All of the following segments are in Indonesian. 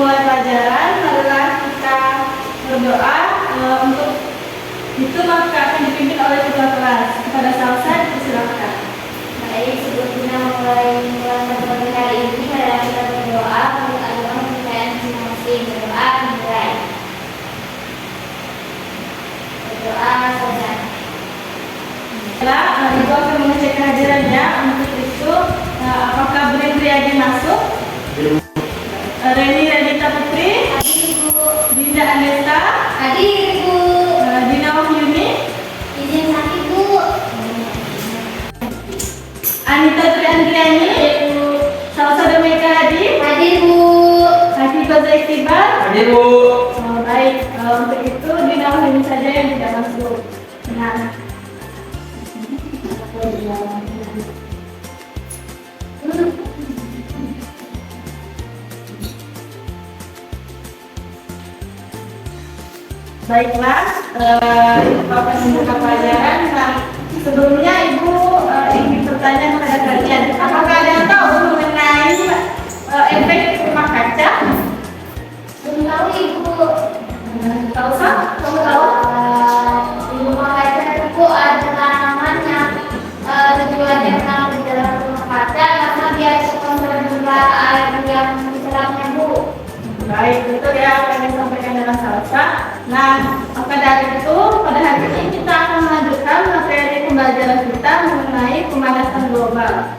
memulai pelajaran, marilah kita berdoa untuk itu maka akan dipimpin oleh ketua kelas. Kepada Salsa dipersilakan. Baik, sebelum kita memulai pelajaran hari ini, marilah kita berdoa untuk agama kepercayaan masing-masing. Berdoa dimulai. Berdoa saja. Ibu akan mengecek kehadirannya. Untuk itu, apakah Bri Priadi masuk? Reni Radita Putri? Hadir, Ibu. Dinda Anesta? Hadir, Ibu. Dina Wahyuni? Izin sakit, Bu. Anita Triandriani? Ibu. Salsa Domeika Hadi? Hadir, Bu. Hafifah Zaitibar? Hadir, Bu. Baik, untuk itu Dina Wahyuni saja yang tidak masuk. Nah. Baiklah, Ibu akan membuka pelajaran. Nah, sebelumnya Ibu ingin bertanya kepada kalian, apakah ada yang tahu mengenai efek rumah kaca? Belum tahu, Ibu. Tahu sah? Kamu tahu? Di rumah kaca itu ada tanamannya. Tujuannya kenapa di dalam rumah kaca karena biar cepat terbuka air yang diserapnya, Bu. Baik, itu ya apa yang disampaikan dalam Salsa. Nah, maka dari itu pada hari ini kita akan melanjutkan materi pembelajaran kita mengenai pemanasan global.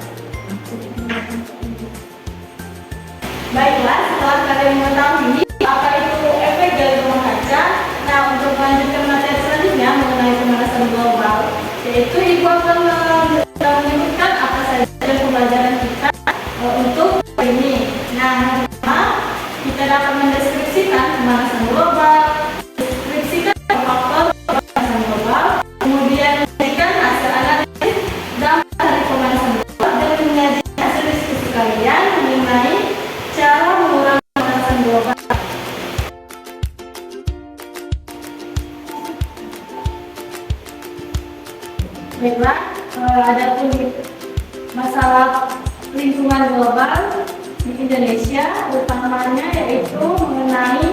Baiklah, setelah kalian mengetahui apa itu efek dari rumah kaca, nah untuk melanjutkan materi selanjutnya mengenai pemanasan global, yaitu Ibu akan menyebutkan apa saja pembelajaran kita untuk hari ini. Nah, kita dapat mendeskripsikan pemanasan global, deskripsikan faktor pemanasan global, kemudian memberikan hasil analisis dampak dari pemanasan global dan menyajikan hasil diskusi kalian mengenai cara mengurangi pemanasan global. Baiklah, ada pun masalah lingkungan global di Indonesia, utamanya yaitu mengenai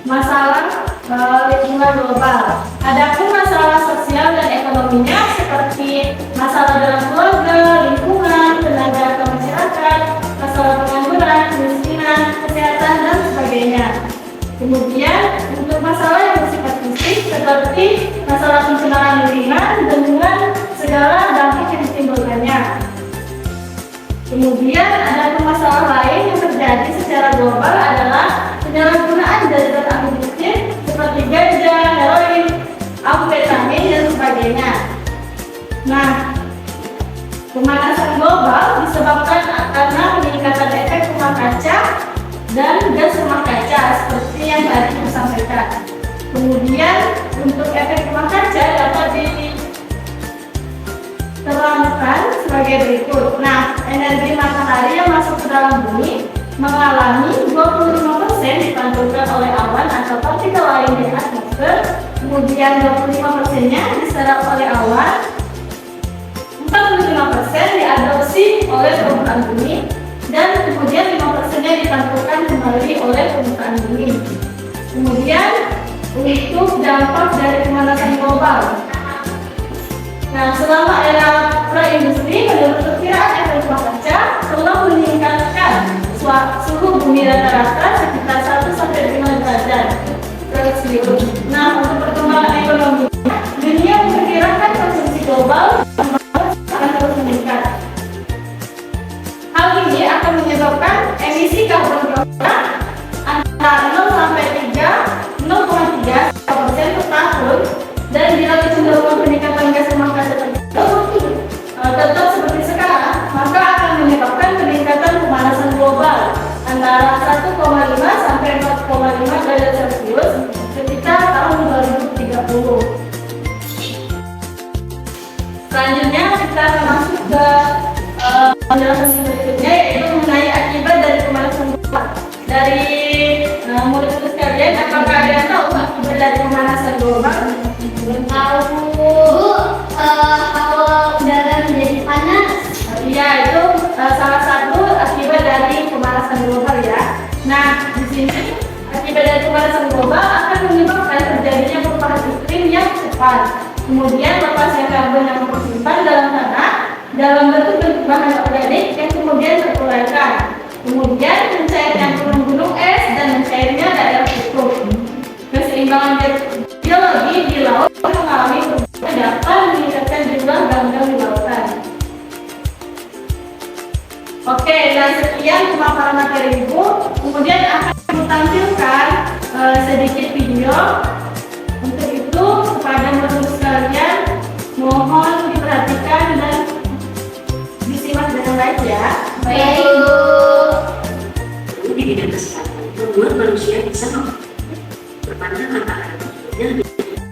masalah lingkungan global. Adapun masalah sosial dan ekonominya seperti masalah dalam keluarga, lingkungan, tenaga atau masyarakat, masalah pengangguran, kemiskinan, kesehatan dan sebagainya. Kemudian untuk masalah yang bersifat fisik seperti masalah pencemaran lingkungan dengan segala dampak yang ditimbulkannya. Kemudian ada masalah lain yang terjadi secara global adalah penyalahgunaan zat-zat aktif seperti ganja, heroin, amfetamin dan sebagainya. Nah, pemanasan global disebabkan karena peningkatan efek rumah kaca dan gas rumah kaca seperti yang tadi saya sampaikan. Kemudian untuk efek rumah kaca dapat diterangkan sebagai berikut. Nah, energi matahari yang masuk ke dalam bumi mengalami 25% dipantulkan oleh awan atau partikel lain di atmosfer, kemudian 25%-nya diserap oleh awan, 45% diadopsi oleh permukaan bumi, dan kemudian 5%-nya dipantulkan kembali oleh permukaan bumi. Kemudian untuk dampak dari pemanasan global. Nah, selama era pra-industri, menurut perkiraan efek rumah kaca telah meningkatkan suhu bumi rata-rata sekitar 1-5 derajat Celcius. Nah, untuk perkembangan ekonomi, dunia memperkirakan konsumsi global akan terus meningkat. Hal ini akan menyebabkan emisi karbon dioksida antara 0,3% per tahun, dan bila kecenderungan peningkatan gas rumah kaca tetap seperti sekarang, maka akan menyebabkan peningkatan pemanasan global antara 1,5 sampai 4,5 derajat Celcius ketika tahun 2030. Selanjutnya kita akan masuk ke penjelasan berikutnya, yaitu mengenai akibat dari pemanasan global. Dari murid-murid sekalian, apakah ada yang tahu akibat dari pemanasan global? Belum tahu, Bu. Kalau udara menjadi panas. Iya, itu salah satu akibat dari pemanasan global ya. Nah, di sini akibat dari pemanasan global akan menyebabkan terjadinya perubahan iklim yang cepat. Kemudian lepasnya karbon yang tersimpan dalam tanah dalam bentuk bahan organik yang kemudian terkeluarkan. Kemudian mencairnya gunung-gunung es dan mencairnya daerah kutub. Keseimbangan geologi di laut mengalami perubahan dapat meningkatkan jumlah ganggang di lautan. Oke, dan sekian pemaparan materi Ibu. Kemudian akan ditampilkan sedikit video. Untuk itu, kepada murid sekalian, mohon diperhatikan dan disimak dengan baik ya. Baik, Bu. Di bidang kesehatan, membuat manusia bisa berpandang antara lebih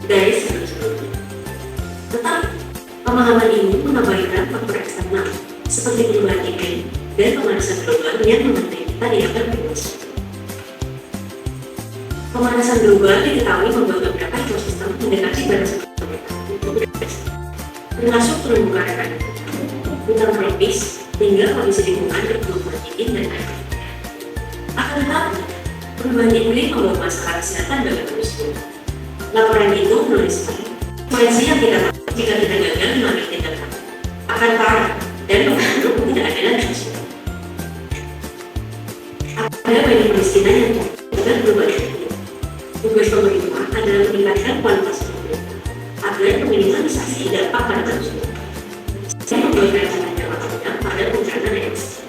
dari sebelum-sebelumnya. Tetapi, pemahaman ini mengabaikan faktor eksternal seperti perubahan iklim dan pemanasan global yang mengenai kita di abad ke-21. Pemanasan global diketahui membuat beberapa ekosistem mendekati batas untuk beradaptasi, termasuk terumbu karang, hutan tropis, hingga kondisi lingkungan bergelombang tinggi dan air. Akan tetapi, perubahan iklim membawa masalah kesehatan bagi manusia. Laporan itu menuliskan kondisi yang tidak dapat jika kita gagal mengambil tindakan akan parah dan memburuk ketidakadilan sosial. Ada banyak kemiskinan yang tidak berubah. Tugas pemerintah adalah meningkatkan kualitas pemerintah agar meminimalisasi dampak pada manusia. Saya membuat rencana jangka panjang pada bencana next.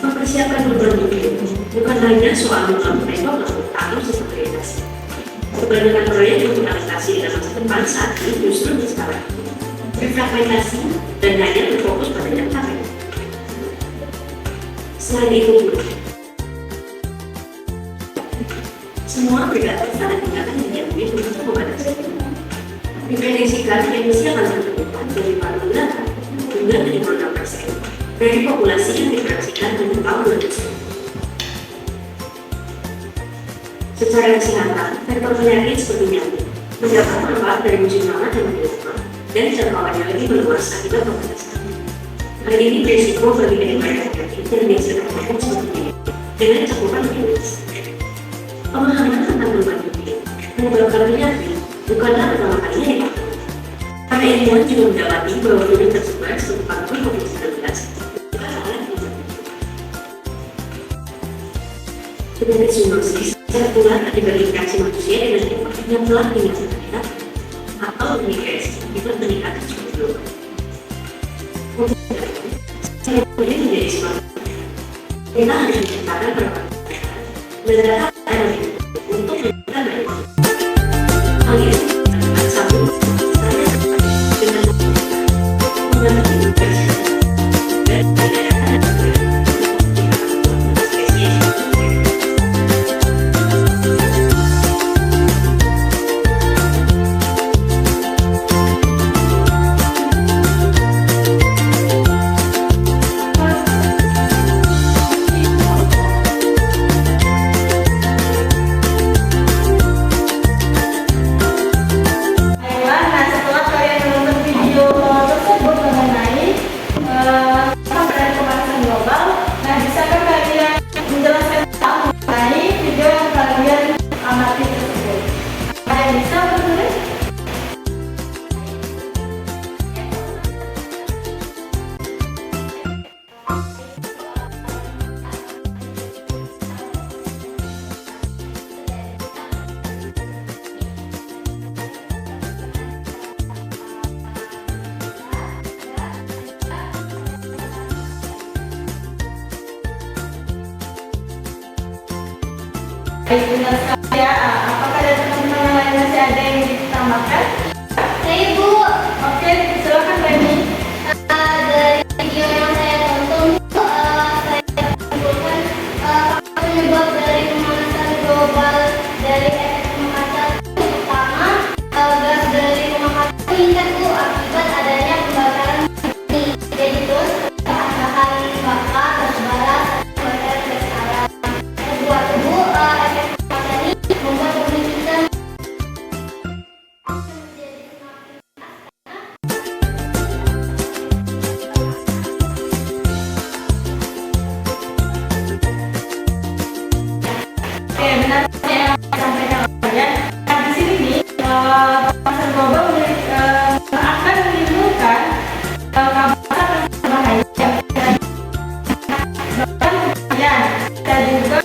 Mempersiapkan perubahan iklim bukan hanya soal membangun ekonomi atau sistem irigasi. Kebanyakan proyek untuk adaptasi dalam masa depan saat ini justru sekarang berfragmentasi dan hanya berfokus pada jangka pendek. Selain itu, semua bergantung pada tindakan yang diambil untuk membatasi. Diprediksikan emisi akan bertambah dari 48 hingga 56% dari populasi yang diproyeksikan pada tahun 2010. Secara kesehatan, faktor penyakit seperti nyamuk mendapat manfaat dari musim hangat yang lebih lama dan jangkauannya lebih meluas akibat pembatasan. Hal ini berisiko bagi penyebaran penyakit yang dihasilkan seperti ini dengan cakupan lebih luas. Pemahaman tentang perubahan iklim menyebabkan penyakit bukanlah pertama kalinya dipakai. Para ilmuwan juga mendapati bahwa virus tersebar seperti faktor COVID-19 bukan oleh penyakit. Penyakit zoonosis tertular akibat interaksi manusia dengan hewan yang telah dinyatakan hidup atau migrasi akibat peningkatan suhu global. Saya boleh menjadi sebuah kita harus menciptakan perubahan dan untuk menciptakan banyak hal ini satu saya dengan mengerti versi dan benar sekali ya. Apakah ada teman-teman yang lain masih ada yang ditambahkan? Saya, Bu. Oke, silakan Reni. Dari video yang saya tonton, saya simpulkan penyebab dari pemanasan global dari efek rumah kaca pertama gas dari rumah kaca meningkat, Bu, akibat adanya pembakaran bumi. Jadi terus bahan bakar tersebar kebakaran gas alam. Kedua, Bu, efek rumah kaca ini membuat bumi kita juga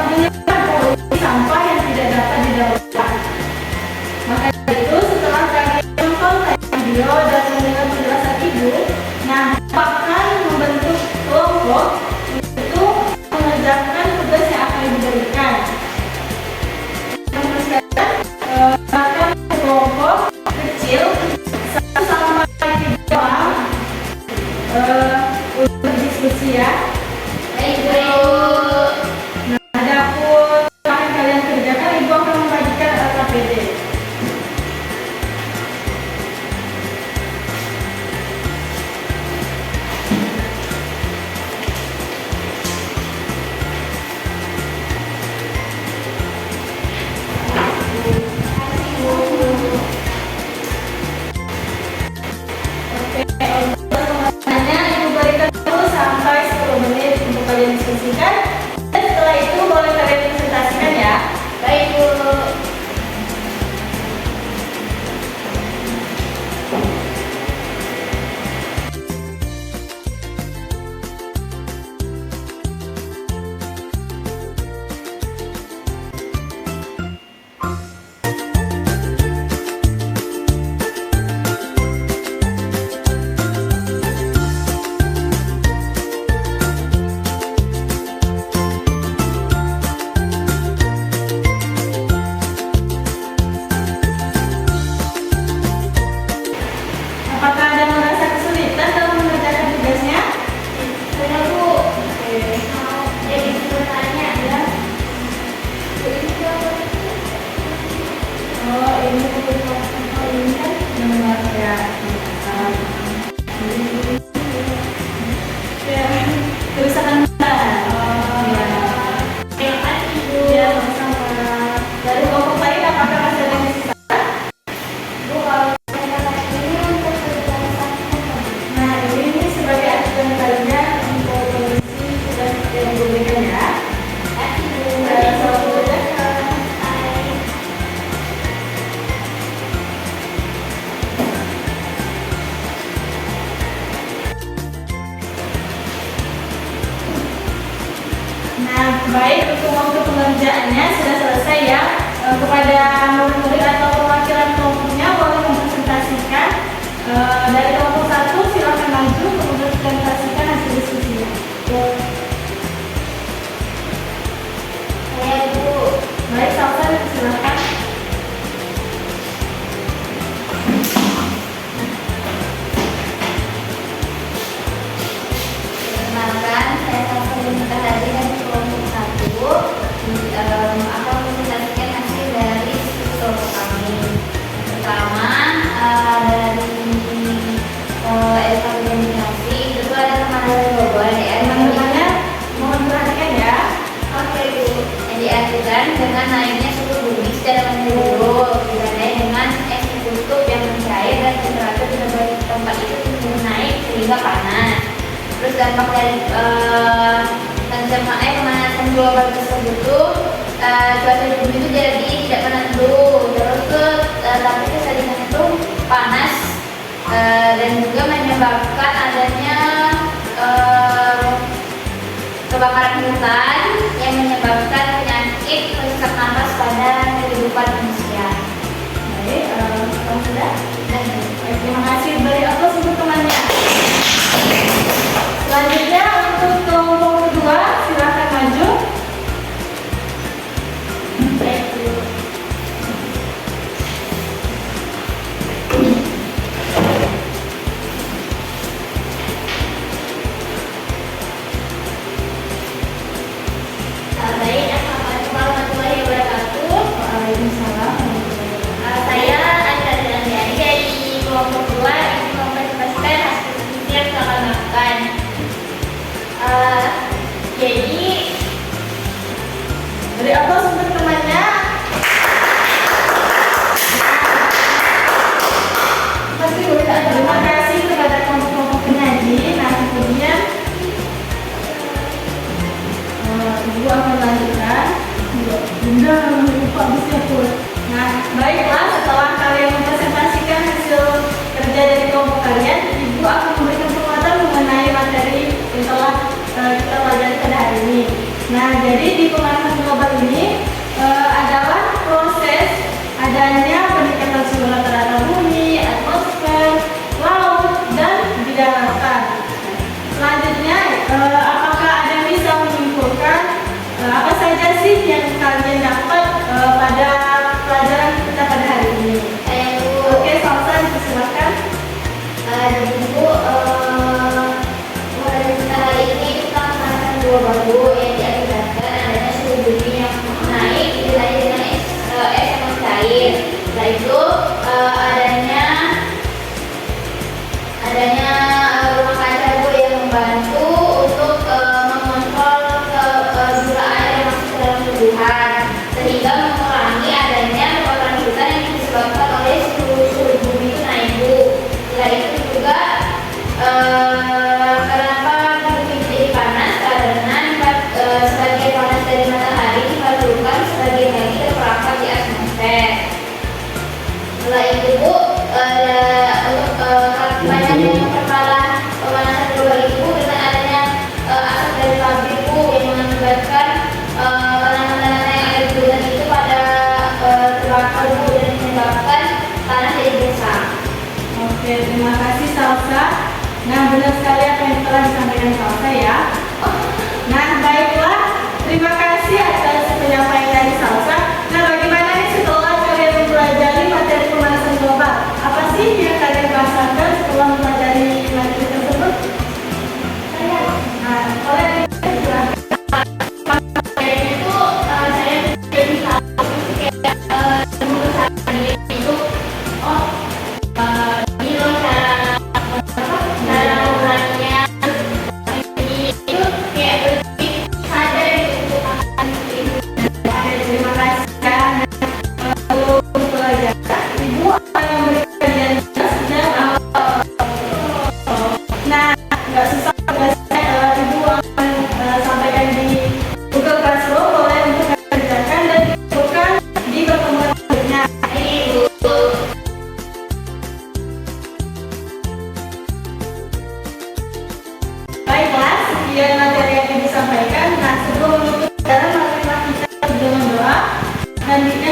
menyebabkan polusi sampah yang tidak dapat didaur ulang. Maka dari itu setelah kalian menonton video dan mendengar penjelasan ibu, nah akan membentuk kelompok untuk mengerjakan tugas yang akan diberikan. Akan kelompok kecil 1 sampai 3 orang untuk berdiskusi ya. Baik, Bu. Nah, adapun apa yang kalian kerjakan, ibu akan membagikan KPD. Hanya ibu berikan dulu sampai 10 menit untuk kalian diskusikan. Dan setelah itu boleh kalian presentasikan ya. Baik, Bu. Apakah ada yang merasa kesulitan dalam mengerjakan tugasnya? Saya, Bu. Mau jadi bertanya ya. Oh, ini kebetulan ini kan benar ya. Ya, kerusakan bahan. Oh, ya. Terima kasih, Bu. Ya, sama-sama. Dari kelompok lain apakah masih ada yang sisa? Bu, kalau saya ini untuk berbicara. Nah, ini sebagai ajudan kalian untuk mengisi tugas yang diberikan ya. Kasih, Bu. Selamat mengerjakan. Hai. Nah, baik, untuk waktu pengerjaannya sudah selesai ya. Kepada murid-murid atau perwakilan kelompoknya boleh mempresentasikan. Dari kelompok 1 silakan maju untuk mempresentasikan hasil diskusinya. Saya, Bu. Baik, Salsa silakan. Perkenalkan, saya Salsa Binta Hadi dari kelompok 1 akan mempresentasikan hasil dari diskusi kelompok kami. Pertama, dari evaluasi itu ada teman-teman global yang Teman-temannya mohon perhatikan ya. Oke, Bu. Yang diartikan dengan naiknya suhu bumi secara menyeluruh ditandai dengan es kutub yang mencair dan temperatur di berbagai tempat itu cenderung naik sehingga panas. Terus dampak dari pemanasan global tersebut tuh cuaca di bumi itu jadi tidak menentu. Terus tuh tapi kesadaran itu panas dan juga menyebabkan adanya kebakaran hutan yang menyebabkan penyakit sesak napas pada kehidupan manusia. Baik, kamu sudah? Dan Baik, terima kasih. Beri aplaus untuk temannya. Selanjutnya untuk kelompok kedua silakan maju. baik, Bu. Baik, assalamualaikum warahmatullahi wabarakatuh. Waalaikumsalam. Saya Anda Andriani dari kelompok 2 ingin mempresentasikan hasil diskusi yang telah kami lakukan. Jadi Beri aplaus untuk temannya. Terima kasih kepada kelompok-kelompok penyaji. Nah, kemudian ibu akan lanjutkan. Bunda lupa bisa pun. Nah, baiklah, setelah kalian mempresentasikan hasil kerja dari kelompok kalian, ibu akan memberikan penguatan mengenai materi yang telah kita pelajari pada hari ini. Nah, jadi di pemanasan global ini adalah proses adanya peningkatan suhu rata-rata bumi, atmosfer, laut, dan di daratan. Selanjutnya, apakah ada yang bisa menyimpulkan apa saja sih yang kalian dapat pada pelajaran kita pada hari ini? Oke, Salsa, dipersilakan. Jadi Bu, pemanasan kita hari ini kita pemanasan global Bu yang diakibatkan adanya suhu bumi yang naik disertai dengan es yang cair. Setelah itu adanya rumah kaca Bu yang membantu untuk mengontrol jumlah air yang masuk ke dalam tubuhan sehingga mengurangi adanya kebakaran hutan yang disebabkan oleh suhu bumi itu naik Bu. Setelah itu juga kenapa bumi menjadi panas karena sebagian panas dari matahari disalurkan sebagian lagi terperangkap di atmosfer. Setelah itu Bu, untuk banyak yang memperparah pemanasan global itu dengan adanya asap dari pabrik Bu yang mengakibatkan tanaman-tanaman yang ada di hutan itu pada terbakar Bu dan menyebabkan tanah jadi gersang. Oke, terima kasih Salsa. Nah, benar sekali apa yang telah disampaikan Salsa ya. Nah, baiklah. Terima kasih atas penyampaian dari Salsa. Nah, bagaimana nih setelah kalian mempelajari materi pemanasan global? Apa sih yang kalian rasakan setelah mempelajari materi tersebut? Nah, oleh Itu saya jadi tahu kayak menurut saya itu ini loh cara ngobrolnya itu kayak lebih sadar gitu akan itu. terima kasih kan. Untuk pelajaran, Ibu akan memberikan kalian dan nah, nggak susah biasanya Ibu akan sampaikan di Google Classroom, boleh untuk kerjakan dan dibutuhkan di pertemuan berikutnya. Baiklah, sekian materi yang disampaikan. Nah, sebelum menutup pelajaran, marilah kita dengan doa. Selanjutnya